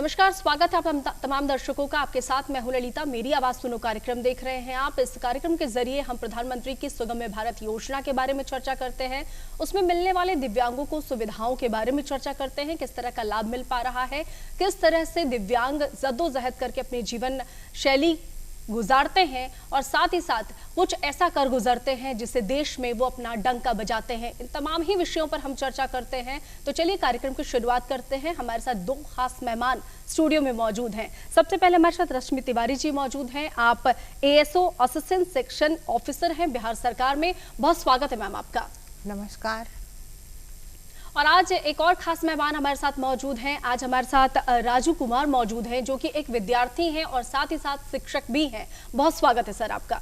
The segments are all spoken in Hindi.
नमस्कार, स्वागत है आप तमाम दर्शकों का। आपके साथ मैं हूं ललिता। मेरी आवाज सुनो कार्यक्रम देख रहे हैं आप। इस कार्यक्रम के जरिए हम प्रधानमंत्री की सुगम्य भारत योजना के बारे में चर्चा करते हैं। उसमें मिलने वाले दिव्यांगों को सुविधाओं के बारे में चर्चा करते हैं, किस तरह का लाभ मिल पा रहा है, किस तरह से दिव्यांग जद्दोजहद करके अपनी जीवन शैली गुजारते हैं और साथ ही साथ कुछ ऐसा कर गुजरते हैं जिससे देश में वो अपना डंका बजाते हैं। इन तमाम ही विषयों पर हम चर्चा करते हैं। तो चलिए कार्यक्रम की शुरुआत करते हैं। हमारे साथ दो खास मेहमान स्टूडियो में मौजूद हैं। सबसे पहले हमारे साथ रश्मि तिवारी जी मौजूद हैं। आप एएसओ असिस्टेंट सेक्शन ऑफिसर हैं बिहार सरकार में। बहुत स्वागत है मैम आपका। नमस्कार। और आज एक और खास मेहमान हमारे साथ मौजूद हैं। आज हमारे साथ राजू कुमार मौजूद हैं, जो कि एक विद्यार्थी हैं और साथ ही साथ शिक्षक भी हैं। बहुत स्वागत है सर आपका।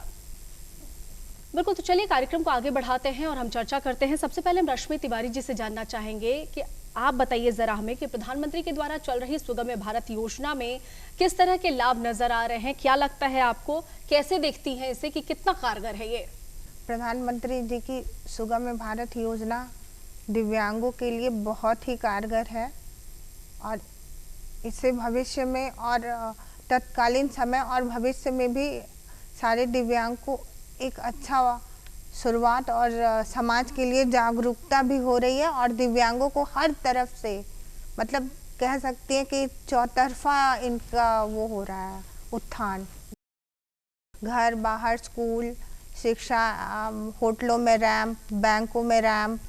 बिल्कुल, तो चलिए कार्यक्रम को आगे बढ़ाते हैं और हम चर्चा करते हैं। सबसे पहले हम रश्मि तिवारी जी से जानना चाहेंगे कि आप बताइए जरा हमें कि प्रधानमंत्री के द्वारा चल रही सुगम्य भारत योजना में किस तरह के लाभ नजर आ रहे हैं, क्या लगता है आपको, कैसे देखती हैं इसे कि कितना कारगर है ये? प्रधानमंत्री जी की सुगम्य भारत योजना दिव्यांगों के लिए बहुत ही कारगर है और इससे भविष्य में और तत्कालीन समय और भविष्य में भी सारे दिव्यांग को एक अच्छा शुरुआत और समाज के लिए जागरूकता भी हो रही है और दिव्यांगों को हर तरफ से मतलब कह सकते हैं कि चौतरफा इनका वो हो रहा है उत्थान। घर बाहर स्कूल शिक्षा, होटलों में रैंप, बैंकों में रैंप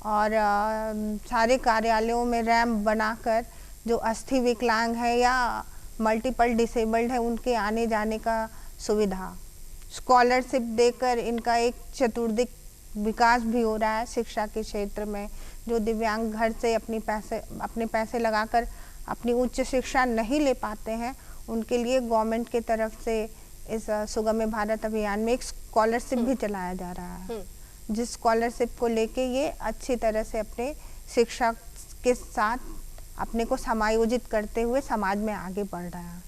और सारे कार्यालयों में रैंप बनाकर जो अस्थि विकलांग है या मल्टीपल डिसेबल्ड है उनके आने जाने का सुविधा, स्कॉलरशिप देकर इनका एक चतुर्दिक विकास भी हो रहा है शिक्षा के क्षेत्र में। जो दिव्यांग घर से अपने पैसे लगाकर अपनी उच्च शिक्षा नहीं ले पाते हैं उनके लिए गवर्नमेंट की तरफ से इस सुगम्य भारत अभियान में एक स्कॉलरशिप भी चलाया जा रहा है, जिस स्कॉलरशिप को लेके ये अच्छी तरह से अपने शिक्षा के साथ अपने को समायोजित करते हुए समाज में आगे बढ़ रहा है।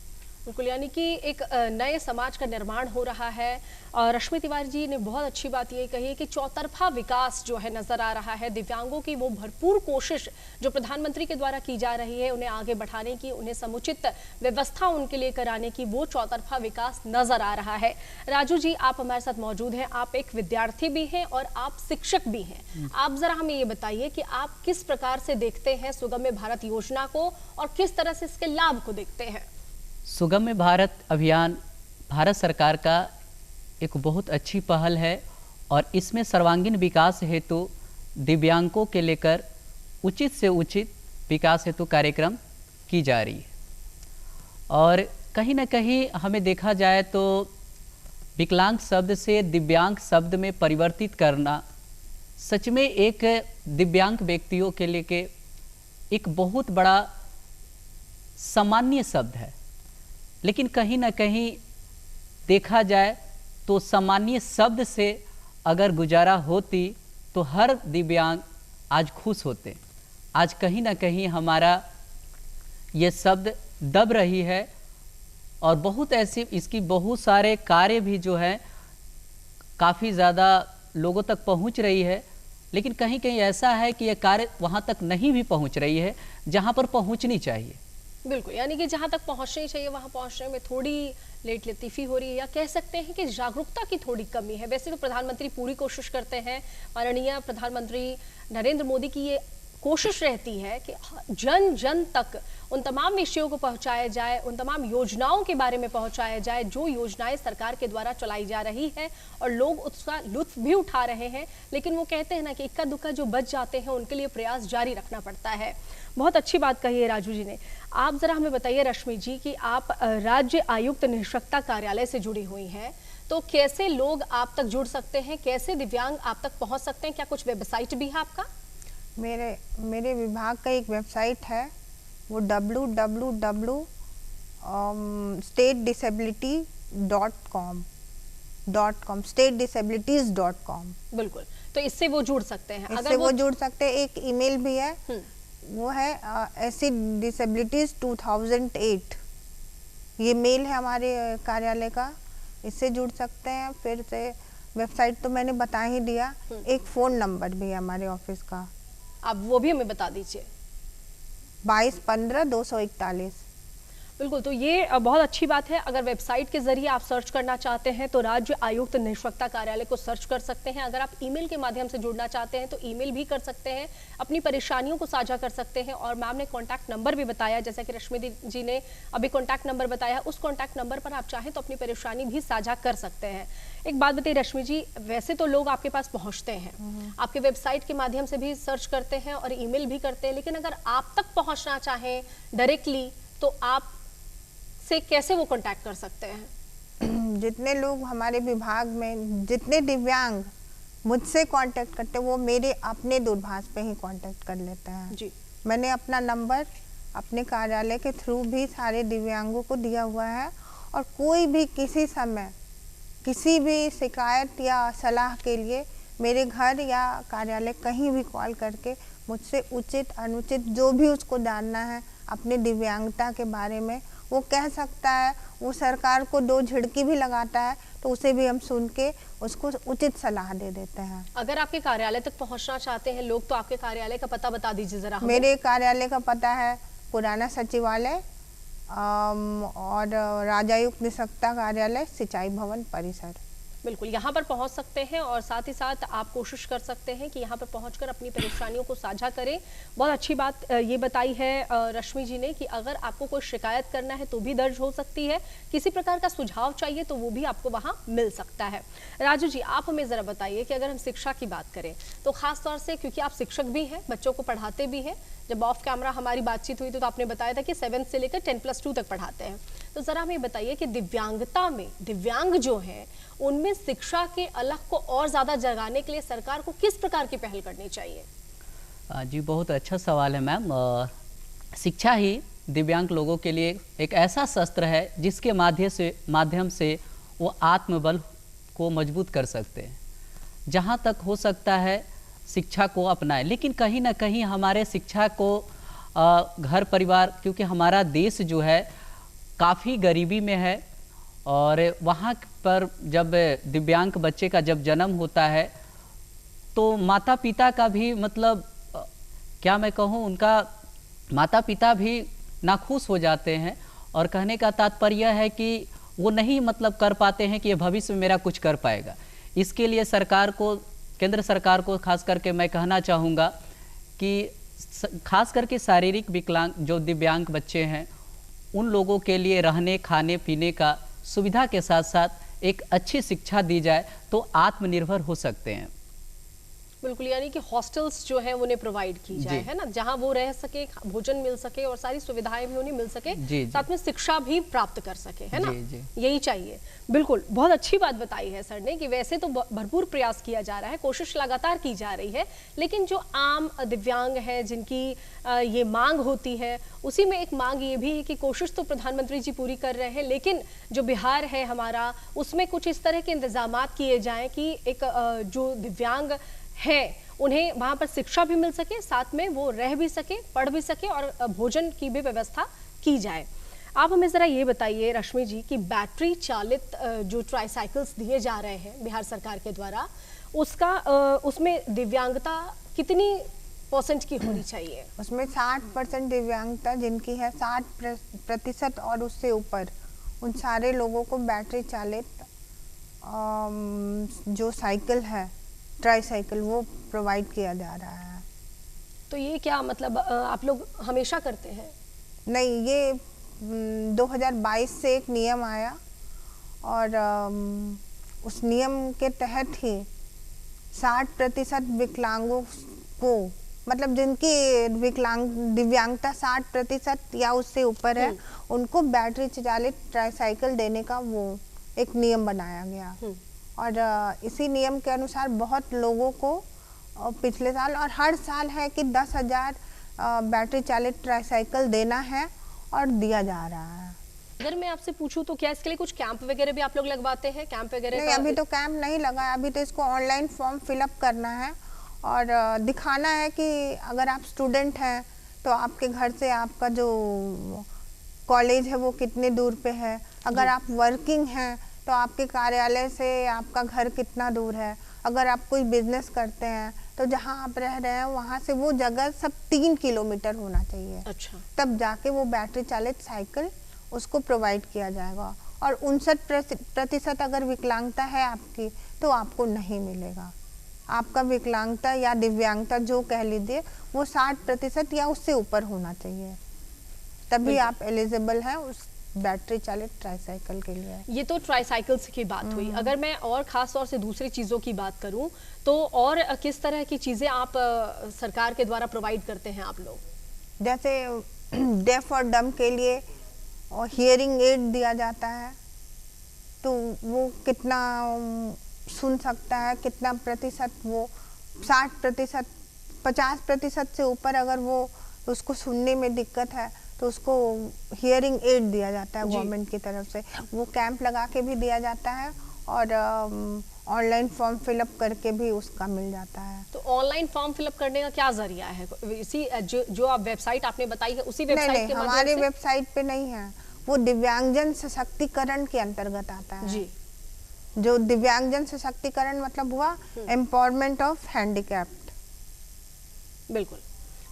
बिल्कुल, यानी कि एक नए समाज का निर्माण हो रहा है। और रश्मि तिवारी जी ने बहुत अच्छी बात ये कही है कि चौतरफा विकास जो है नजर आ रहा है। दिव्यांगों की वो भरपूर कोशिश जो प्रधानमंत्री के द्वारा की जा रही है उन्हें आगे बढ़ाने की, उन्हें समुचित व्यवस्था उनके लिए कराने की, वो चौतरफा विकास नजर आ रहा है। राजू जी, आप हमारे साथ मौजूद हैं। आप एक विद्यार्थी भी हैं और आप शिक्षक भी हैं। आप जरा हमें ये बताइए कि आप किस प्रकार से देखते हैं सुगम्य भारत योजना को और किस तरह से इसके लाभ को देखते हैं? सुगम्य भारत अभियान भारत सरकार का एक बहुत अच्छी पहल है और इसमें सर्वांगीण विकास हेतु दिव्यांगों के लेकर उचित से उचित विकास हेतु कार्यक्रम की जा रही है। और कहीं ना कहीं हमें देखा जाए तो विकलांग शब्द से दिव्यांग शब्द में परिवर्तित करना सच में एक दिव्यांग व्यक्तियों के लिए एक बहुत बड़ा सामान्य शब्द है, लेकिन कहीं ना कहीं देखा जाए तो सामान्य शब्द से अगर गुजारा होती तो हर दिव्यांग आज खुश होते। आज कहीं ना कहीं हमारा ये शब्द दब रही है और बहुत ऐसी इसकी बहुत सारे कार्य भी जो है काफ़ी ज़्यादा लोगों तक पहुंच रही है, लेकिन कहीं कहीं ऐसा है कि ये कार्य वहां तक नहीं भी पहुंच रही है जहां पर पहुंचनी चाहिए। बिल्कुल, यानी कि जहां तक पहुंचनी चाहिए वहां पहुंचने में थोड़ी लेट लतीफ़ी हो रही है, या कह सकते हैं कि जागरूकता की थोड़ी कमी है। वैसे तो प्रधानमंत्री पूरी कोशिश करते हैं, माननीय प्रधानमंत्री नरेंद्र मोदी की ये कोशिश रहती है कि जन जन तक उन तमाम विषयों को पहुंचाया जाए, उन तमाम योजनाओं के बारे में पहुंचाया जाए जो योजनाएं सरकार के द्वारा चलाई जा रही है और लोग उसका लुत्फ भी उठा रहे हैं। लेकिन वो कहते हैं ना कि इक्का दुक्का जो बच जाते हैं उनके लिए प्रयास जारी रखना पड़ता है। बहुत अच्छी बात कही है राजू जी ने। आप जरा हमें बताइए रश्मि जी कि आप राज्य आयुक्त निःशक्तता कार्यालय से जुड़ी हुई हैं, तो कैसे लोग आप तक जुड़ सकते हैं, कैसे दिव्यांग आप तक पहुंच सकते हैं? क्या कुछ वेबसाइट भी है आपका? मेरे विभाग का एक वेबसाइट है, वो www.statedisability.com statedisabilities.com। बिल्कुल, तो इससे वो जुड़ सकते हैं। इससे वो जुड़ सकते हैं। एक ईमेल भी है, वो है SCDisabilities2008, ये मेल है हमारे कार्यालय का, इससे जुड़ सकते हैं। फिर से वेबसाइट तो मैंने बता ही दिया, एक फ़ोन नंबर भी है हमारे ऑफिस का, आप वो भी हमें बता दीजिए। 22 15 241। बिल्कुल, तो ये बहुत अच्छी बात है। अगर वेबसाइट के जरिए आप सर्च करना चाहते हैं तो राज्य आयुक्त निष्पक्षता कार्यालय को सर्च कर सकते हैं। अगर आप ईमेल के माध्यम से जुड़ना चाहते हैं तो ईमेल भी कर सकते हैं, अपनी परेशानियों को साझा कर सकते हैं। और मैम ने कॉन्टैक्ट नंबर भी बताया, जैसा कि रश्मि जी ने अभी कॉन्टैक्ट नंबर बताया, उस कॉन्टैक्ट नंबर पर आप चाहें तो अपनी परेशानी भी साझा कर सकते हैं। एक बात बताइए रश्मि जी, वैसे तो लोग आपके पास पहुंचते हैं, आपके वेबसाइट के माध्यम से भी सर्च करते हैं और ईमेल भी करते हैं, लेकिन अगर आप तक पहुंचना चाहें डायरेक्टली तो आप से कैसे वो कांटेक्ट कर सकते हैं? जितने लोग हमारे विभाग में, जितने दिव्यांग मुझसे कांटेक्ट करते हैं, वो मेरे अपने दूरभाष पे ही कांटेक्ट कर लेते हैं जी। मैंने अपना नंबर अपने कार्यालय के थ्रू भी सारे दिव्यांगों को दिया हुआ है, और कोई भी किसी समय किसी भी शिकायत या सलाह के लिए मेरे घर या कार्यालय कहीं भी कॉल करके मुझसे उचित अनुचित जो भी उसको जानना है अपनी दिव्यांगता के बारे में वो कह सकता है। वो सरकार को दो झिड़की भी लगाता है तो उसे भी हम सुन के उसको उचित सलाह दे देते हैं। अगर आपके कार्यालय तक पहुंचना चाहते हैं लोग तो आपके कार्यालय का पता बता दीजिए जरा हमें। मेरे कार्यालय का पता है पुराना सचिवालय और राजायुक्त निष्पक्षता कार्यालय, सिंचाई भवन परिसर। बिल्कुल, यहाँ पर पहुँच सकते हैं और साथ ही साथ आप कोशिश कर सकते हैं कि यहाँ पर पहुँचकर अपनी परेशानियों को साझा करें। बहुत अच्छी बात ये बताई है रश्मि जी ने कि अगर आपको कोई शिकायत करना है तो भी दर्ज हो सकती है, किसी प्रकार का सुझाव चाहिए तो वो भी आपको वहाँ मिल सकता है। राजू जी, आप हमें ज़रा बताइए कि अगर हम शिक्षा की बात करें तो ख़ास तौर से क्योंकि आप शिक्षक भी हैं, बच्चों को पढ़ाते भी हैं, जब ऑफ कैमरा हमारी बातचीत हुई तो आपने बताया था कि 7 से लेकर 10+2 तक पढ़ाते हैं, तो ज़रा हमें बताइए कि दिव्यांगता में दिव्यांग जो हैं उनमें शिक्षा के अलग को और ज़्यादा जगाने के लिए सरकार को किस प्रकार की पहल करनी चाहिए? जी, बहुत अच्छा सवाल है मैम। शिक्षा ही दिव्यांग लोगों के लिए एक ऐसा शस्त्र है जिसके माध्यम से वो आत्मबल को मजबूत कर सकते हैं। जहाँ तक हो सकता है शिक्षा को अपनाएं, लेकिन कहीं ना कहीं हमारे शिक्षा को घर परिवार, क्योंकि हमारा देश जो है काफ़ी गरीबी में है और वहाँ पर जब दिव्यांग बच्चे का जब जन्म होता है तो माता पिता का भी मतलब क्या मैं कहूँ, उनका माता पिता भी नाखुश हो जाते हैं। और कहने का तात्पर्य है कि वो नहीं मतलब कर पाते हैं कि ये भविष्य में मेरा कुछ कर पाएगा। इसके लिए सरकार को, केंद्र सरकार को खास करके मैं कहना चाहूँगा कि खास करके शारीरिक विकलांग जो दिव्यांग बच्चे हैं उन लोगों के लिए रहने खाने पीने का सुविधा के साथ साथ एक अच्छी शिक्षा दी जाए तो आत्मनिर्भर हो सकते हैं। बिल्कुल, यानी कि हॉस्टल्स जो है उन्हें प्रोवाइड की जाए, है ना, जहां वो रह सके, भोजन मिल सके और सारी सुविधाएं भी उन्हें मिल सके, साथ में शिक्षा भी प्राप्त कर सके, है ना, यही चाहिए। बिल्कुल, बहुत अच्छी बात बताई है सर ने कि वैसे तो भरपूर प्रयास किया जा रहा है, कोशिश लगातार की जा रही है, लेकिन जो आम दिव्यांग है जिनकी ये मांग होती है उसी में एक मांग ये भी है कि कोशिश तो प्रधानमंत्री जी पूरी कर रहे हैं, लेकिन जो बिहार है हमारा उसमें कुछ इस तरह के इंतजामात किए जाएं कि एक जो दिव्यांग है उन्हें वहां पर शिक्षा भी मिल सके, साथ में वो रह भी सके, पढ़ भी सके और भोजन की भी व्यवस्था की जाए। आप हमें ज़रा ये बताइए रश्मि जी कि बैटरी चालित जो ट्राईसाइकिल्स दिए जा रहे हैं बिहार सरकार के द्वारा, उसमें दिव्यांगता कितनी % की होनी चाहिए? उसमें 60% दिव्यांगता जिनकी है, 60% और उससे ऊपर, उन सारे लोगों को बैटरी चालित जो साइकिल है, ट्राईसाइकिल, वो प्रोवाइड किया जा रहा है। तो ये क्या मतलब आप लोग हमेशा करते हैं? नहीं, ये 2022 से एक नियम आया और उस नियम के तहत ही 60% विकलांगों को, मतलब जिनकी दिव्यांगता 60% या उससे ऊपर है, उनको बैटरी चालित ट्राईसाइकिल देने का वो एक नियम बनाया गया। और इसी नियम के अनुसार बहुत लोगों को पिछले साल और हर साल है कि 10,000 बैटरी चालित ट्राईसाइकिल देना है और दिया जा रहा है। अगर मैं आपसे पूछूं तो क्या इसके लिए कुछ कैंप वगैरह भी आप लोग लगवाते हैं? कैंप वगैरह नहीं, अभी तो कैंप नहीं लगा, अभी तो इसको ऑनलाइन फॉर्म फिलअप करना है और दिखाना है कि अगर आप स्टूडेंट हैं तो आपके घर से आपका जो कॉलेज है वो कितने दूर पे है, अगर आप वर्किंग हैं तो आपके कार्यालय से आपका घर कितना दूर है, अगर आप कोई बिजनेस करते हैं तो जहाँ आप रह रहे हैं वहाँ से वो जगह सब 3 किलोमीटर होना चाहिए। अच्छा। तब जाके वो बैटरी चालित साइकिल उसको प्रोवाइड किया जाएगा। और 59% अगर विकलांगता है आपकी तो आपको नहीं मिलेगा। आपका विकलांगता या दिव्यांगता जो कह लीजिए वो 60% या उससे ऊपर होना चाहिए, तभी आप एलिजिबल हैं उस बैटरी चालित ट्राईसाइकिल के लिए। ये तो ट्राईसाइकिल्स की बात हुई। अगर मैं और खास तौर से दूसरी चीज़ों की बात करूं तो और किस तरह की चीज़ें आप सरकार के द्वारा प्रोवाइड करते हैं आप लोग? जैसे डेफ और डम के लिए हियरिंग एड दिया जाता है, तो वो कितना सुन सकता है, कितना प्रतिशत, वो 60%, 50% से ऊपर अगर वो उसको सुनने में दिक्कत है तो उसको हियरिंग एड दिया जाता है गवर्नमेंट की तरफ से। वो कैंप लगा के भी दिया जाता है और ऑनलाइन फॉर्म फिलअप करके भी उसका मिल जाता है। तो ऑनलाइन फॉर्म फिलअप करने का क्या जरिया है? इसी जो आप वेबसाइट आपने बताई है उसी वेबसाइट के माध्यम से? हमारी वेबसाइट पे नहीं है, वो दिव्यांगजन सशक्तिकरण के अंतर्गत आता है जी। जो दिव्यांगजन सशक्तिकरण मतलब हुआ एम्पावरमेंट ऑफ हैंडीकैप्ड। बिल्कुल,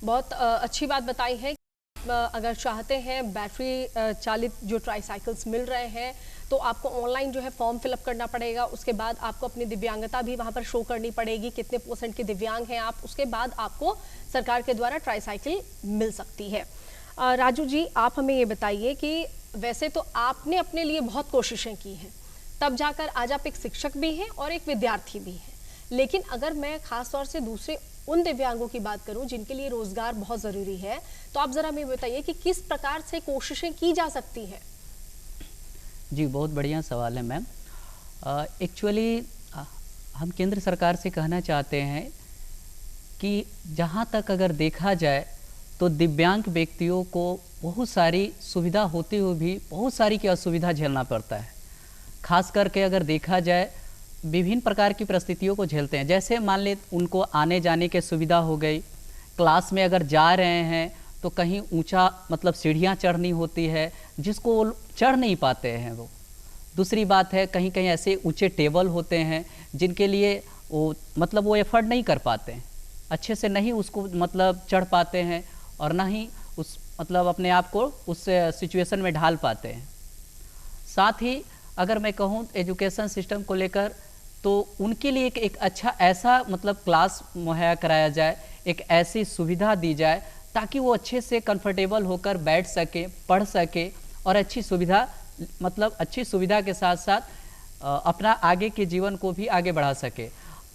बहुत अच्छी बात बताई है। अगर चाहते हैं बैटरी चालित जो ट्राईसाइकिल्स मिल रहे हैं तो आपको ऑनलाइन जो है फॉर्म फिलअप करना पड़ेगा। उसके बाद आपको अपनी दिव्यांगता भी वहाँ पर शो करनी पड़ेगी, कितने % के दिव्यांग हैं आप, उसके बाद आपको सरकार के द्वारा ट्राईसाइकिल मिल सकती है। राजू जी, आप हमें ये बताइए कि वैसे तो आपने अपने लिए बहुत कोशिशें की हैं, तब जाकर आज आप एक शिक्षक भी हैं और एक विद्यार्थी भी हैं, लेकिन अगर मैं खास तौर से दूसरे उन दिव्यांगों की बात करूं जिनके लिए रोजगार बहुत ज़रूरी है, तो आप ज़रा हमें बताइए कि किस प्रकार से कोशिशें की जा सकती हैं? जी, बहुत बढ़िया सवाल है मैम। एक्चुअली हम केंद्र सरकार से कहना चाहते हैं कि जहाँ तक अगर देखा जाए तो दिव्यांग व्यक्तियों को बहुत सारी सुविधा होते हुए भी बहुत सारी की असुविधा झेलना पड़ता है। खास करके अगर देखा जाए विभिन्न प्रकार की परिस्थितियों को झेलते हैं। जैसे मान ले उनको आने जाने की सुविधा हो गई, क्लास में अगर जा रहे हैं तो कहीं ऊंचा मतलब सीढ़ियाँ चढ़नी होती है जिसको वो चढ़ नहीं पाते हैं वो। दूसरी बात है कहीं कहीं ऐसे ऊंचे टेबल होते हैं जिनके लिए वो मतलब वो एफर्ट नहीं कर पाते हैं, अच्छे से नहीं उसको मतलब चढ़ पाते हैं और ना ही उस मतलब अपने आप को उस सिचुएशन में ढाल पाते हैं। साथ ही अगर मैं कहूँ एजुकेशन सिस्टम को लेकर तो उनके लिए एक अच्छा ऐसा मतलब क्लास मुहैया कराया जाए, एक ऐसी सुविधा दी जाए ताकि वो अच्छे से कंफर्टेबल होकर बैठ सके, पढ़ सके और अच्छी सुविधा मतलब अच्छी सुविधा के साथ साथ अपना आगे के जीवन को भी आगे बढ़ा सके।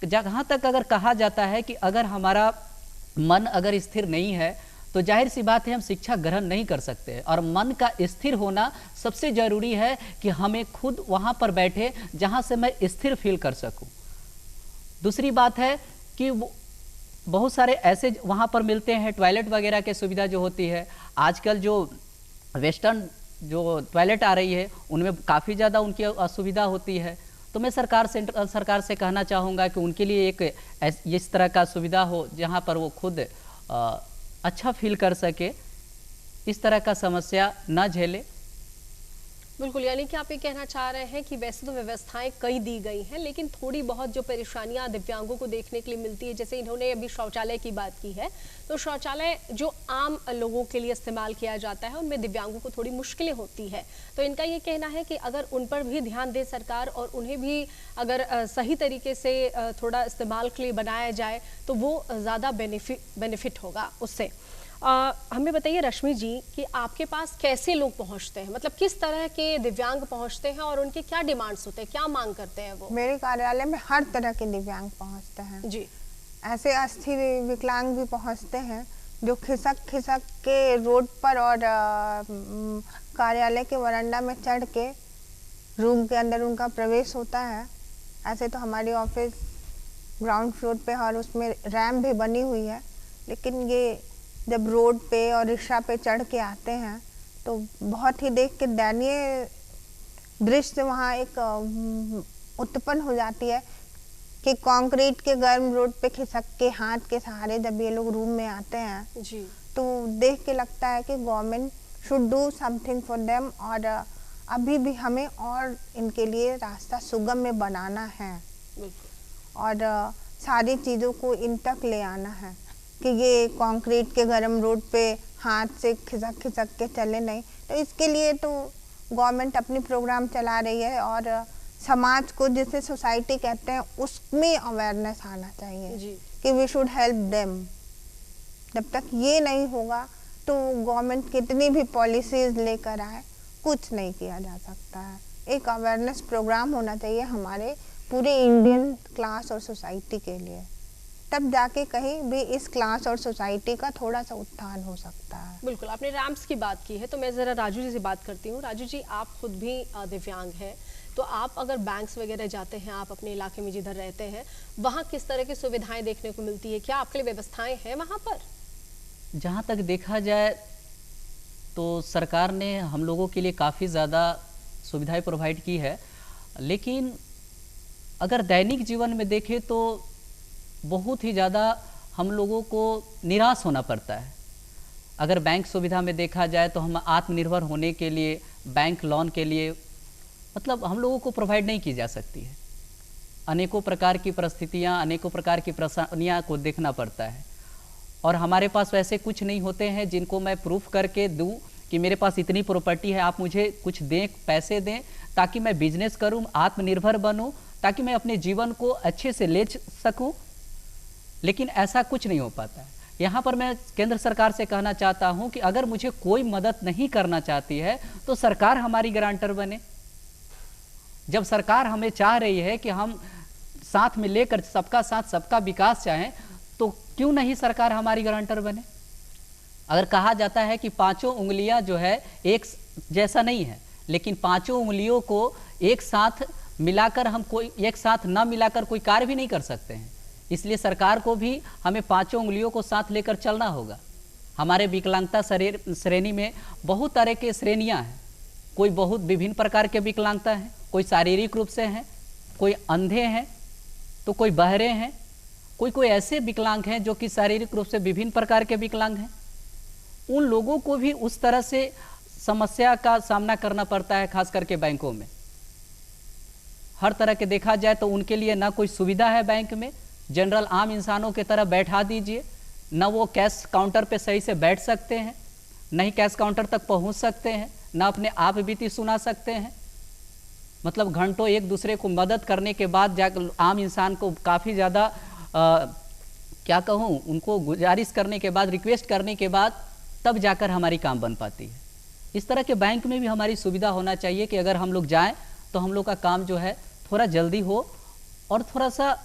जहाँ तक अगर कहा जाता है कि अगर हमारा मन अगर स्थिर नहीं है तो जाहिर सी बात है हम शिक्षा ग्रहण नहीं कर सकते, और मन का स्थिर होना सबसे ज़रूरी है कि हमें खुद वहाँ पर बैठे जहाँ से मैं स्थिर फील कर सकूँ। दूसरी बात है कि बहुत सारे ऐसे वहाँ पर मिलते हैं टॉयलेट वगैरह की सुविधा जो होती है। आजकल जो वेस्टर्न जो टॉयलेट आ रही है उनमें काफ़ी ज़्यादा उनकी असुविधा होती है। तो मैं सरकार से कहना चाहूँगा कि उनके लिए एक इस तरह का सुविधा हो जहाँ पर वो खुद अच्छा फील कर सके, इस तरह का समस्या न झेले। बिल्कुल, यानी कि आप ये कहना चाह रहे हैं कि वैसे तो व्यवस्थाएं कई दी गई हैं, लेकिन थोड़ी बहुत जो परेशानियां दिव्यांगों को देखने के लिए मिलती है, जैसे इन्होंने अभी शौचालय की बात की है, तो शौचालय जो आम लोगों के लिए इस्तेमाल किया जाता है उनमें दिव्यांगों को थोड़ी मुश्किलें होती है। तो इनका ये कहना है कि अगर उन पर भी ध्यान दे सरकार और उन्हें भी अगर सही तरीके से थोड़ा इस्तेमाल के लिए बनाया जाए तो वो ज़्यादा बेनिफिट होगा उससे। हमें बताइए रश्मि जी कि आपके पास कैसे लोग पहुंचते हैं, मतलब किस तरह के दिव्यांग पहुंचते हैं और उनके क्या डिमांड्स होते हैं, क्या मांग करते हैं वो? मेरे कार्यालय में हर तरह के दिव्यांग पहुंचते हैं जी। ऐसे अस्थिर विकलांग भी पहुंचते हैं जो खिसक के रोड पर और कार्यालय के वरांडा में चढ़ के रूम के अंदर उनका प्रवेश होता है। ऐसे तो हमारी ऑफिस ग्राउंड फ्लोर पे और उसमें रैम्प भी बनी हुई है, लेकिन ये जब रोड पे और रिक्शा पे चढ़ के आते हैं तो बहुत ही देख के दयनीय दृश्य वहाँ एक उत्पन्न हो जाती है कि कंक्रीट के गर्म रोड पे खिसक के हाथ के सहारे जब ये लोग रूम में आते हैं जी, तो देख के लगता है कि government should do something for them, और अभी भी हमें और इनके लिए रास्ता सुगम में बनाना है और सारी चीज़ों को इन तक ले आना है कि ये कंक्रीट के गर्म रोड पे हाथ से खिसक के चले नहीं। तो इसके लिए तो गवर्नमेंट अपनी प्रोग्राम चला रही है और समाज को, जिसे सोसाइटी कहते हैं, उसमें अवेयरनेस आना चाहिए जी। कि वी शुड हेल्प देम। जब तक ये नहीं होगा तो गवर्नमेंट कितनी भी पॉलिसीज लेकर आए, कुछ नहीं किया जा सकता है। एक अवेयरनेस प्रोग्राम होना चाहिए हमारे पूरे इंडियन क्लास और सोसाइटी के लिए, तब जाके कहीं भी इस क्लास और सोसाइटी का थोड़ा सा उत्थान हो सकता है। बिल्कुल, आपने रैम्प्स की बात की है तो मैं ज़रा राजू जी से बात करती हूँ। राजू जी, आप खुद भी दिव्यांग हैं, तो आप अगर बैंक्स वगैरह जाते हैं, आप अपने इलाके में जिधर रहते हैं, वहाँ किस तरह की सुविधाएं देखने को मिलती है? क्या आपके लिए व्यवस्थाएं हैं वहाँ पर? जहाँ तक देखा जाए तो सरकार ने हम लोगों के लिए काफ़ी ज़्यादा सुविधाएं प्रोवाइड की है, लेकिन अगर दैनिक जीवन में देखें तो बहुत ही ज़्यादा हम लोगों को निराश होना पड़ता है। अगर बैंक सुविधा में देखा जाए तो हम आत्मनिर्भर होने के लिए बैंक लोन के लिए मतलब हम लोगों को प्रोवाइड नहीं की जा सकती है। अनेकों प्रकार की परिस्थितियाँ, अनेकों प्रकार की परेशानियाँ को देखना पड़ता है और हमारे पास वैसे कुछ नहीं होते हैं जिनको मैं प्रूफ करके दूं कि मेरे पास इतनी प्रॉपर्टी है, आप मुझे कुछ दें, पैसे दें ताकि मैं बिजनेस करूं, आत्मनिर्भर बनूं, ताकि मैं अपने जीवन को अच्छे से ले सकूं। लेकिन ऐसा कुछ नहीं हो पाता है। यहाँ पर मैं केंद्र सरकार से कहना चाहता हूँ कि अगर मुझे कोई मदद नहीं करना चाहती है तो सरकार हमारी गारंटर बने। जब सरकार हमें चाह रही है कि हम साथ में लेकर सबका साथ सबका विकास चाहें, तो क्यों नहीं सरकार हमारी गारंटर बने। अगर कहा जाता है कि पांचों उंगलियां जो है एक जैसा नहीं है, लेकिन पांचों उंगलियों को एक साथ मिलाकर हम कोई एक साथ ना मिलाकर कोई कार्य भी नहीं कर सकते हैं। इसलिए सरकार को भी हमें पांचों उंगलियों को साथ लेकर चलना होगा। हमारे विकलांगता श्रेणी में बहुत तरह के श्रेणियां हैं। कोई बहुत विभिन्न प्रकार के विकलांगता हैं, कोई शारीरिक रूप से हैं, कोई अंधे हैं, तो कोई बहरे हैं, कोई ऐसे विकलांग हैं जो कि शारीरिक रूप से विभिन्न प्रकार के विकलांग हैं। उन लोगों को भी उस तरह से समस्या का सामना करना पड़ता है, खास करके बैंकों में। हर तरह के देखा जाए तो उनके लिए ना कोई सुविधा है बैंक में, जनरल आम इंसानों की तरह बैठा दीजिए, न वो कैश काउंटर पे सही से बैठ सकते हैं, न ही कैश काउंटर तक पहुंच सकते हैं, न अपने आप बीती सुना सकते हैं। मतलब घंटों एक दूसरे को मदद करने के बाद जाकर आम इंसान को काफ़ी ज़्यादा क्या कहूँ, उनको गुजारिश करने के बाद, रिक्वेस्ट करने के बाद तब जाकर हमारी काम बन पाती है। इस तरह के बैंक में भी हमारी सुविधा होना चाहिए कि अगर हम लोग जाएँ तो हम लोग का काम जो है थोड़ा जल्दी हो और थोड़ा सा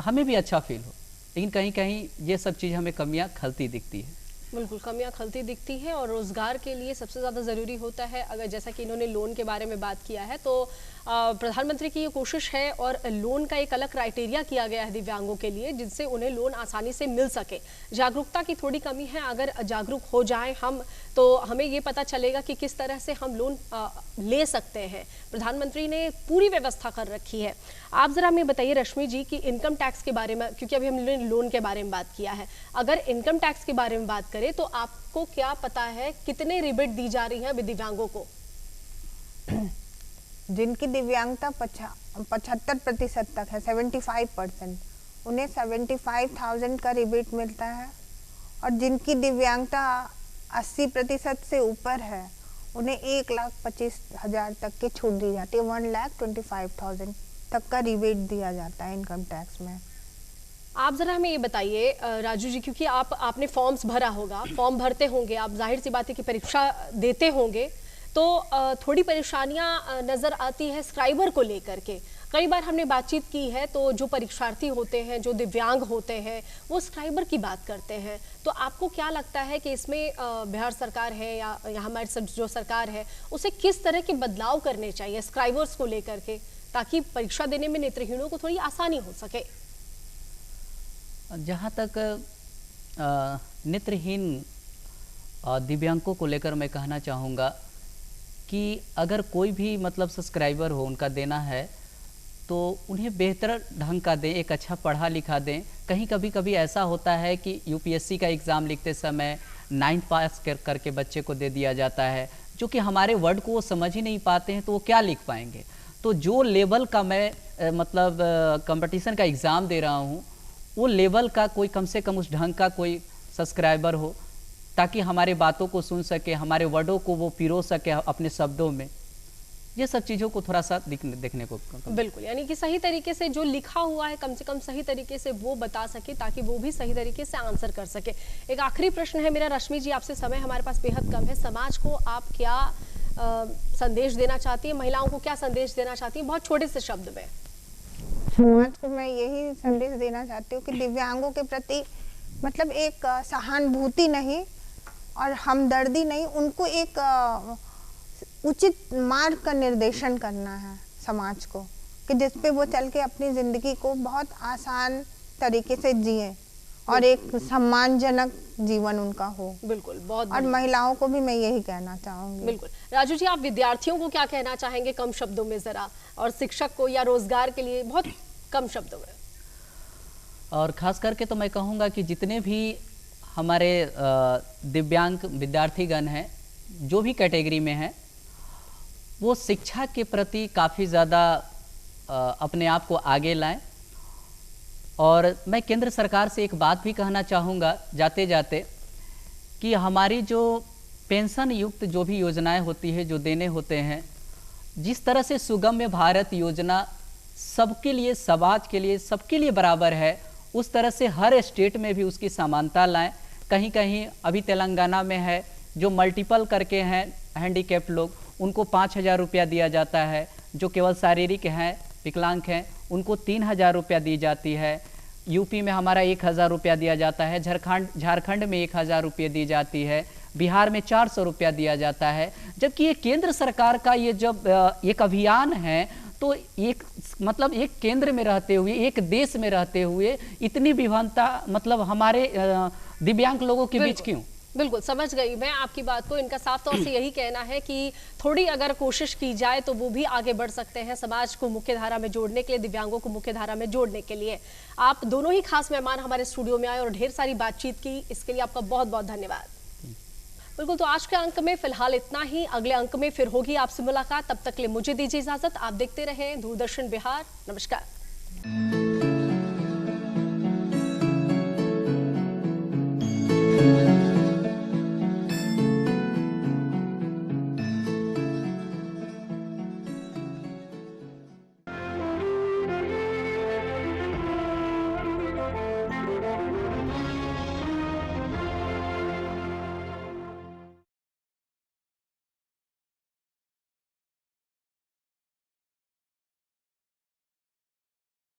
हमें भी अच्छा फील हो। लेकिन कहीं कहीं ये सब चीज़ हमें कमियां खलती दिखती है। बिल्कुल, कमियां खलती दिखती हैं और रोज़गार के लिए सबसे ज़्यादा ज़रूरी होता है। अगर जैसा कि इन्होंने लोन के बारे में बात किया है, तो प्रधानमंत्री की ये कोशिश है और लोन का एक अलग क्राइटेरिया किया गया है दिव्यांगों के लिए, जिनसे उन्हें लोन आसानी से मिल सके। जागरूकता की थोड़ी कमी है। अगर जागरूक हो जाएं हम, तो हमें ये पता चलेगा कि किस तरह से हम लोन ले सकते हैं। प्रधानमंत्री ने पूरी व्यवस्था कर रखी है। आप ज़रा हमें बताइए रश्मि जी कि इनकम टैक्स के बारे में, क्योंकि अभी हमने लोन के बारे में बात किया है, अगर इनकम टैक्स के बारे में बात करें तो आपको क्या पता है कितने रिबेट दी जा रही है दिव्यांगों को? जिनकी दिव्यांगता 75% तक है, 75%, उन्हें 75,000 का रिबेट मिलता है। और जिनकी दिव्यांगता 80% से ऊपर है, उन्हें 1,25,000 तक की छूट दी जाती है। 1,25,000 तक का रिबेट दिया जाता है इनकम टैक्स में। आप ज़रा हमें ये बताइए राजू जी, क्योंकि आपने फॉर्म्स भरा होगा, फॉर्म भरते होंगे आप, जाहिर सी बात है कि परीक्षा देते होंगे, तो थोड़ी परेशानियां नज़र आती है स्क्राइबर को लेकर के। कई बार हमने बातचीत की है तो जो परीक्षार्थी होते हैं, जो दिव्यांग होते हैं, वो स्क्राइबर की बात करते हैं। तो आपको क्या लगता है कि इसमें बिहार सरकार है या हमारी जो सरकार है, उसे किस तरह के बदलाव करने चाहिए स्क्राइबर्स को लेकर के, ताकि परीक्षा देने में नेत्रहीनों को थोड़ी आसानी हो सके? जहाँ तक नेत्रहीन दिव्यांगों को लेकर मैं कहना चाहूँगा कि अगर कोई भी मतलब सब्सक्राइबर हो, उनका देना है तो उन्हें बेहतर ढंग का दें, एक अच्छा पढ़ा लिखा दें। कहीं कभी ऐसा होता है कि यूपीएससी का एग्ज़ाम लिखते समय 9th पास करके बच्चे को दे दिया जाता है, जो कि हमारे वर्ड को वो समझ ही नहीं पाते हैं, तो वो क्या लिख पाएंगे। तो जो लेवल का मैं मतलब कंपटीशन का एग्ज़ाम दे रहा हूँ, वो लेवल का कोई कम से कम उस ढंग का कोई सब्सक्राइबर हो ताकि हमारे बातों को सुन सके, हमारे वर्डों को वो पिरो सके अपने शब्दों में। ये सब चीज़ों को थोड़ा सा देखने को बिल्कुल, यानी कि सही तरीके से जो लिखा हुआ है कम से कम सही तरीके से वो बता सके, ताकि वो भी सही तरीके से आंसर कर सके। एक आखिरी प्रश्न है मेरा रश्मि जी आपसे, समय हमारे पास बेहद कम है। समाज को आप क्या संदेश देना चाहती है, महिलाओं को क्या संदेश देना चाहती है, बहुत छोटे से शब्द में? समाज को मैं यही संदेश देना चाहती हूँ कि दिव्यांगों के प्रति मतलब एक सहानुभूति नहीं और हमदर्दी नहीं, उनको एक उचित मार्ग का निर्देशन करना है समाज को, कि जिसपे वो चल के अपनी ज़िंदगी को बहुत आसान तरीके से जिए और एक सम्मानजनक जीवन उनका हो। बिल्कुल, बहुत और महिलाओं को भी मैं यही कहना चाहूँगी। बिल्कुल। राजू जी, आप विद्यार्थियों को क्या कहना चाहेंगे कम शब्दों में ज़रा, और शिक्षक को या रोजगार के लिए बहुत कम शब्दों में? और ख़ास करके तो मैं कहूँगा कि जितने भी हमारे दिव्यांग विद्यार्थीगण हैं, जो भी कैटेगरी में हैं, वो शिक्षा के प्रति काफ़ी ज़्यादा अपने आप को आगे लाएं। और मैं केंद्र सरकार से एक बात भी कहना चाहूँगा जाते जाते, कि हमारी जो पेंशन युक्त जो भी योजनाएं होती है, जो देने होते हैं, जिस तरह से सुगम्य भारत योजना सबके लिए, समाज के लिए, सबके लिए बराबर है, उस तरह से हर स्टेट में भी उसकी समानता लाएं। कहीं कहीं अभी तेलंगाना में है, जो मल्टीपल करके हैं हैंडीकैप्ड लोग, उनको 5,000 रुपया दिया जाता है। जो केवल शारीरिक हैं, विकलांग हैं, उनको 3,000 रुपया दी जाती है। यूपी में हमारा 1,000 रुपया दिया जाता है, झारखंड में 1,000 रुपये दी जाती है, बिहार में 400 रुपया दिया जाता है। जबकि ये केंद्र सरकार का ये जब एक अभियान है, तो एक मतलब एक केंद्र में रहते हुए, एक देश में रहते हुए इतनी विभिन्नता मतलब हमारे दिव्यांग लोगों के बीच क्यों? बिल्कुल समझ गई मैं आपकी बात को। इनका साफ तौर से यही कहना है कि थोड़ी अगर कोशिश की जाए तो वो भी आगे बढ़ सकते हैं, समाज को मुख्य धारा में जोड़ने के लिए, दिव्यांगों को मुख्य धारा में जोड़ने के लिए। आप दोनों ही खास मेहमान हमारे स्टूडियो में आए और ढेर सारी बातचीत की, इसके लिए आपका बहुत बहुत धन्यवाद। बिल्कुल, तो आज के अंक में फिलहाल इतना ही। अगले अंक में फिर होगी आपसे मुलाकात, तब तक के लिए मुझे दीजिए इजाजत। आप देखते रहें दूरदर्शन बिहार। नमस्कार।